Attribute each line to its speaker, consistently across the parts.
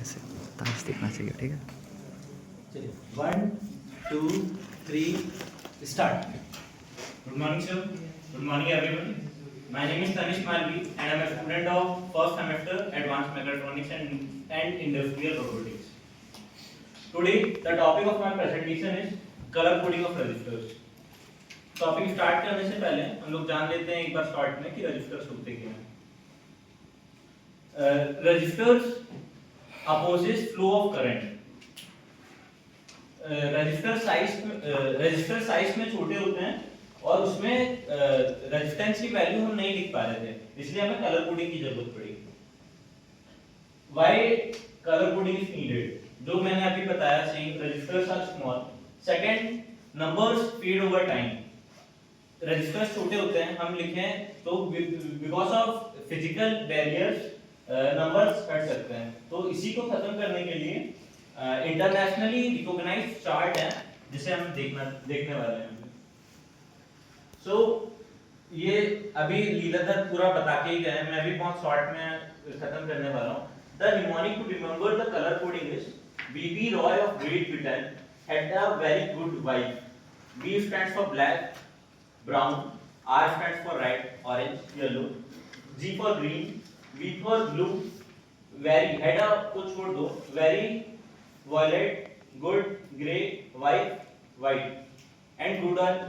Speaker 1: ऐसे ताश दिखना चाहिए, ठीक है।
Speaker 2: चलिए 1 2 3 start. Good morning, sir. Good morning, everyone. My name is Tanish Malvi, and I'm a student of first semester Advanced Mechatronics and Industrial Robotics. Today, the topic of my presentation is color coding of registers. Topic start करने से पहले हम लोग जान लेते हैं एक बार short में कि रजिस्टर्स होते क्या हैं। Resistors opposes flow of current. Resistor size में छोटे होते हैं और उसमें रेजिस्टेंस की वैल्यू हम नहीं लिख पा रहे थे, इसलिए हमें कलर कोडिंग की जरूरत पड़ी। Why colour coding is needed? जो मैंने अभी बताया, saying resistors are small, second numbers fade over time. Resistors छोटे होते हैं, हम लिखें तो because of physical barriers numbers cut सकते हैं। तो इसी को खत्म करने के लिए इंटरनेशनली रिकॉग्नाइज्ड चार्ट है जिसे हम देखने वाले हैं। सो ये अभी लीलाधर पूरा बता के ही गए, मैं भी बहुत शॉर्ट में खत्म करने वाला हूँ। The mnemonic to remember the colour coding is BB Roy of Great Britain had a very good wife. B stands for black, brown, R stands for red, orange, yellow, G for green, V for blue, very had a कुछ छोड़ दो, very, violet, good, grey, white and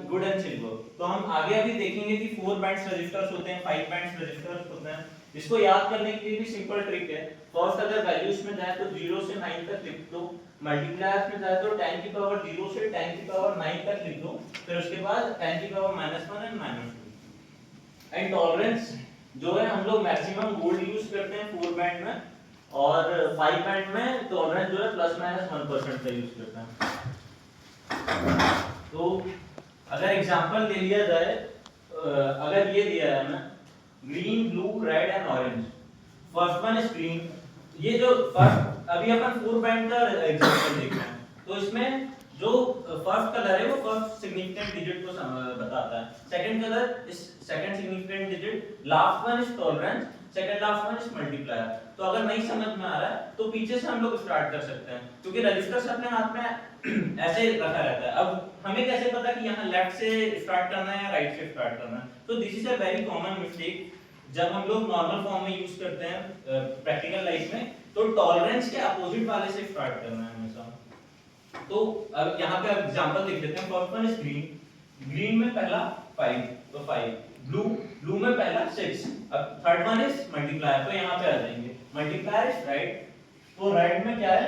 Speaker 2: good and silver। तो हम आगे अभी देखेंगे कि 4 bands registers होते हैं, 5 बैंड्स रजिस्टर्स होते हैं। इसको याद करने के लिए भी सिंपल ट्रिक है। फर्स्ट अगर वैल्यूज में जाए तो 0 से 9 तक लिख दो, मल्टीप्लायर्स में जाए तो 10 की पावर 0 से 10 की पावर 9 तक लिख दो, फिर उसके बाद 10 की पावर -1 एंड -2। एंड टॉलरेंस जो है हम लोग मैक्सिमम गोल्ड यूज करते हैं 4 बैंड में, और 5 बैंड में टॉलरेंस जो है ±1% का यूज करते हैं। तो अगर एग्जांपल ले लिया जाए, अगर ये दिया है ना green, blue, red and orange, first one is green. ये जो फर्स्ट अभी अपन 4 बैंड का एग्जांपल देख रहे हैं, तो इसमें जो फर्स्ट कलर है वो फर्स्ट सिग्निफिकेंट डिजिट को बताता है। Second colour is second significant digit, last one is tolerance, second last one is multiplier. तो अगर नहीं समझ में आ रहा है तो पीछे से हम लोग स्टार्ट कर सकते हैं, क्योंकि रजिस्टर्स अपने हाथ में ऐसे रखा रहता है। अब हमें कैसे पता कि यहाँ लेफ्ट से स्टार्ट करना है या राइट से स्टार्ट करना है? तो this is a very common mistake जब हम लोग नॉर्मल फॉर्म में यूज करते हैं प्रैक्टिकल लाइफ में, तो टॉलरेंस के अपोजिट वाले से स्टार्ट करना है हमेशा। तो अब यहाँ पे एग्जांपल देख लेते हैं। First one is green, green में पहला 5, तो 5, ब्लू, ब्लू में पहला 6। अब थर्ड वन इज मल्टीप्लायर, तो यहाँ पे आ जाएंगे मल्टीप्लायर इज राइट, तो राइट में क्या है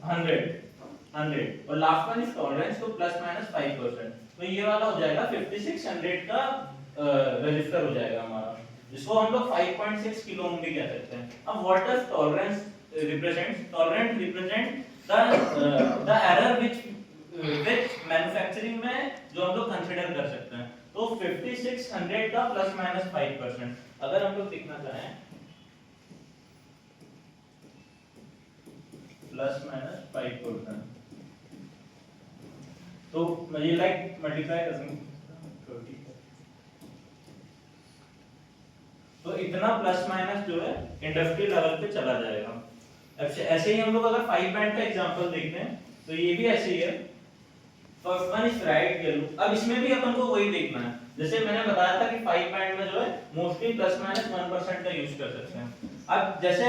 Speaker 2: 100, और लास्ट वन इज टॉलरेंस, तो ±5%। तो ये वाला हो जाएगा 5600 का रजिस्टर हो जाएगा हमारा, जिसको हम लोग 5.6 किलो ओम भी कह सकते हैं। अब what does tolerance represent? Tolerance represent the error which manufacturing में जो हम लोग कंसीडर कर सकते हैं। तो 5600 का ±5%। अगर हम लोग लिखना चाहें ±5%, तो ये लाइक मल्टीप्लाई कर देंगे, तो इतना प्लस माइनस जो है इंडस्ट्रियल लेवल पे चला जाएगा। ऐसे ही हम लोग अगर 5 बैंड का एग्जांपल देखते हैं तो ये भी ऐसे ही है। First one is right, yellow. अब इसमें भी अपन को वही देखना है, जैसे मैंने बताया था कि 5 बैंड में जो है मोस्टली ±1% का यूज कर सकते हैं। अब जैसे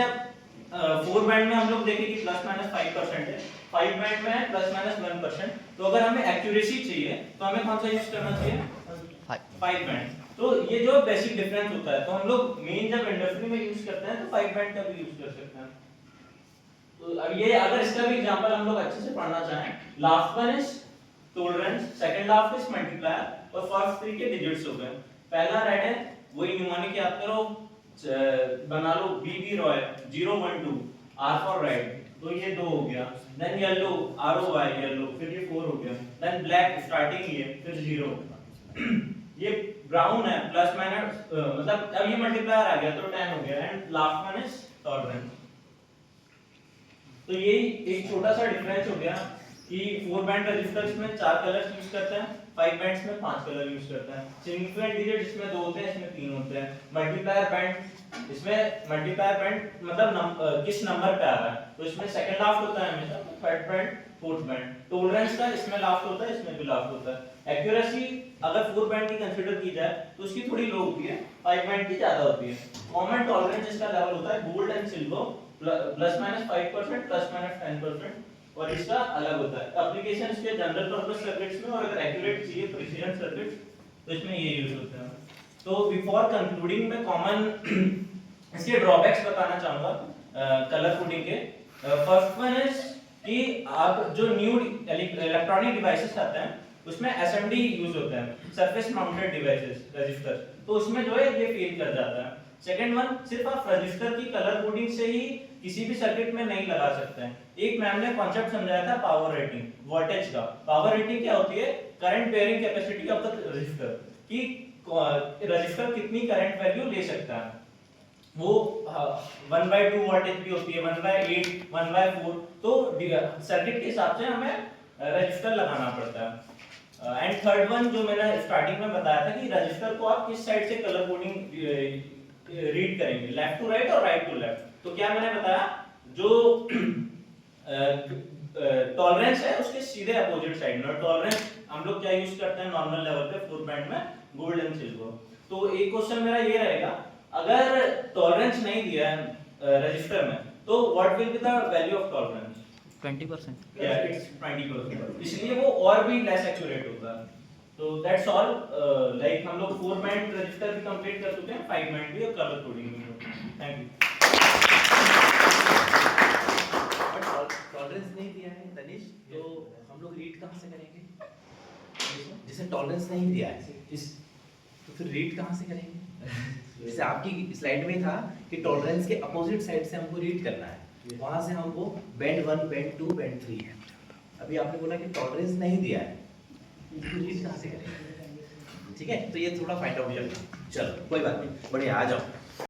Speaker 2: 4 बैंड में हम लोग देखें कि ±5% है, 5 बैंड में है ±1%। तो अगर हमें एक्यूरेसी चाहिए तो हमें कौन सा यूज करना चाहिए? 5 बैंड। तो ये जो बेसिक डिफरेंस होता है, तो हम लोग मेन जब इंडस्ट्री में यूज करते हैं तो 5 बैंड का भी यूज कर सकते हैं। तो अब ये अगर इसका भी एग्जांपल हम लोग अच्छे से पढ़ना चाहें, last one is tolerance, second last is multiplier, और फर्स्ट 3 के डिजिट्स हो गए। पहला रेड है, वही निमोनिक याद करो, बना लो बीबी रॉय 012, R फॉर रेड, तो ये 2 हो गया। देन येलो ROY येलो, फिर ये 4 हो गया। देन ब्लैक स्टार्टिंग ये, फिर 0। ये ब्राउन है प्लस माइनस, मतलब अब ये मल्टीप्लायर आ गया तो 10 हो गया। And last one is tolerance. तो ये एक छोटा सा डिफरेंस हो गया कि 4 बैंड रजिस्टर्स में 4 कलर्स यूज करते हैं, 5 बैंड्स में 5 कलर यूज करते हैं। सिग्निफिकेंट डिजिट इसमें 2 होते हैं, इसमें 3 होते हैं। मल्टीप्लायर बैंड इसमें मल्टीप्लायर बैंड मतलब किस नंबर पे आ रहा है, तो इसमें सेकंड लास्ट होता है हमेशा, third band, fourth band. Tolerance का इसमें लास्ट होता है, इसमें भी लास्ट होता है। एक्यूरेसी अगर 4 बैंड की कंसीडर की जाए तो उसकी थोड़ी लो होती है, 5 बैंड की ज्यादा होती है। कॉमन टॉलरेंस इसका लेवल होता है गोल्ड एंड सिल्वर ±5% ±10%, और इसका अलग होता है। एप्लीकेशन इसके जनरल पर्पस सर्किट्स में, और अगर एक्यूरेट चाहिए प्रिसीजन सर्किट्स तो इसमें ये यूज होता है। तो बिफोर कंक्लूडिंग मैं कॉमन इसके ड्रॉबैक्स बताना चाहूंगा कलर कोडिंग के। फर्स्ट वन इज कि आप जो न्यू इलेक्ट्रॉनिक डिवाइसेस आते हैं उसमें एसएमडी यूज होता है, सरफेस माउंटेड डिवाइसेस रजिस्टर, तो उसमें जो है ये फेल कर जाता है। सेकंड वन, सिर्फ आप रजिस्टर की कलर कोडिंग से ही किसी भी सर्किट में नहीं लगा सकते हैं। एक मैम ने कॉन्सेप्ट समझाया था पावर रेटिंग, वोल्टेज का। पावर रेटिंग क्या होती है? Current bearing capacity of the register, कि रजिस्टर कितनी करंट वैल्यू ले सकता है। वो 1/2 वोल्टेज भी होती है, 1/8, 1/4, तो सर्किट के हिसाब से हमें रजिस्टर लगाना पड़ता है। एंड थर्ड वन जो मैंने स्टार्टिंग में बताया था कि रजिस्टर को आप किस साइड से कलर कोडिंग रीड करेंगे, लेफ्ट टू राइट और राइट टू लेफ्ट। तो क्या मैंने बताया, जो टॉलरेंस है उसके सीधे अपोजिट साइड में। टॉलरेंस हम लोग क्या यूज करते हैं नॉर्मल लेवल पे 4 बैंड में, गोल्ड एंड सिल्वर। तो एक क्वेश्चन मेरा ये रहेगा, अगर टॉलरेंस नहीं दिया है रजिस्टर में, तो what will be the value of tolerance?
Speaker 1: 20%।
Speaker 2: या इट्स 20%, इसलिए वो और भी लेस एक्यूरेट होगा। तो दैट्स ऑल। लाइक हम लोग 4 बैंड रजिस्टर भी कंप्लीट कर चुके हैं, 5 बैंड भी और कलर कोडिंग भी। Thank you.
Speaker 3: टॉलरेंस नहीं दिया है तनिष, तो हम लोग रीड कहाँ से करेंगे? जैसे टॉलरेंस नहीं दिया है तो फिर रीड कहाँ से करेंगे? जैसे आपकी स्लाइड में था कि टॉलरेंस के अपोजिट साइड से हमको रीड करना है, वहां से हमको बैंड 1, बैंड 2, बैंड 3 है। अभी आपने बोला कि टॉलरेंस नहीं दिया है, तो रीड कहाँ से करेंगे? ठीक है, तो ये थोड़ा फाइंड आउट करना। चलो कोई बात नहीं, बढ़िया, आ जाओ।